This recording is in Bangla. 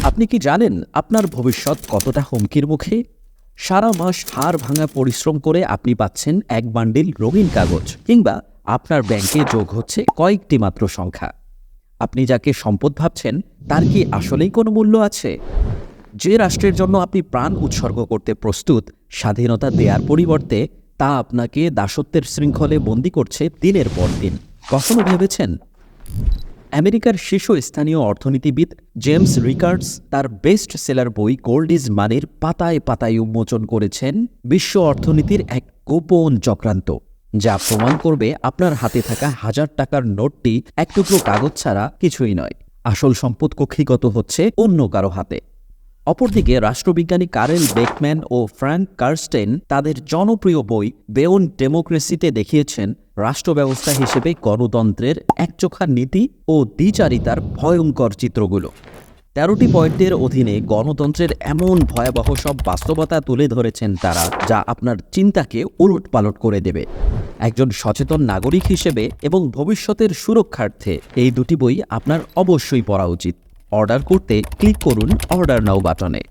আপনি কি জানেন আপনার ভবিষ্যৎ কতটা হুমকির মুখে? সারা মাস হাড় ভাঙা পরিশ্রম করে আপনি পাচ্ছেন এক বান্ডিল রঙিন কাগজ, কিংবা আপনার ব্যাংকে যোগ হচ্ছে কয়েকটি মাত্র সংখ্যা। আপনি যাকে সম্পদ ভাবছেন তার কি আসলেই কোনো মূল্য আছে? যে রাষ্ট্রের জন্য আপনি প্রাণ উৎসর্গ করতে প্রস্তুত, স্বাধীনতা দেওয়ার পরিবর্তে তা আপনাকে দাসত্বের শৃঙ্খলে বন্দী করছে দিনের পর দিন। কখনো ভেবেছেন? আমেরিকার শীর্ষস্থানীয় অর্থনীতিবিদ জেমস রিকার্ডস তার বেস্ট সেলার বই গোল্ড ইজ মানির পাতায় পাতায় উন্মোচন করেছেন বিশ্ব অর্থনীতির এক গোপন চক্রান্ত, যা প্রমাণ করবে আপনার হাতে থাকা হাজার টাকার নোটটি এক টুকরো কাগজ ছাড়া কিছুই নয়। আসল সম্পদ কক্ষিগত হচ্ছে অন্য কারো হাতে। অপরদিকে রাষ্ট্রবিজ্ঞানী কারেল বেকম্যান ও ফ্র্যাঙ্ক কার্স্টেন তাদের জনপ্রিয় বই বেয়ন্ড ডেমোক্রেসিতে দেখিয়েছেন রাষ্ট্র ব্যবস্থা হিসেবে গণতন্ত্রের একচোখা নীতি ও দ্বিচারিতার ভয়ঙ্কর চিত্রগুলো। ১৩টি পয়েন্টের অধীনে গণতন্ত্রের এমন ভয়াবহ সব বাস্তবতা তুলে ধরেছেন তারা, যা আপনার চিন্তাকে উলটপালট করে দেবে। একজন সচেতন নাগরিক হিসেবে এবং ভবিষ্যতের সুরক্ষার্থে এই দুটি বই আপনার অবশ্যই পড়া উচিত। অর্ডার করতে ক্লিক করুন অর্ডার নাও বাটনে।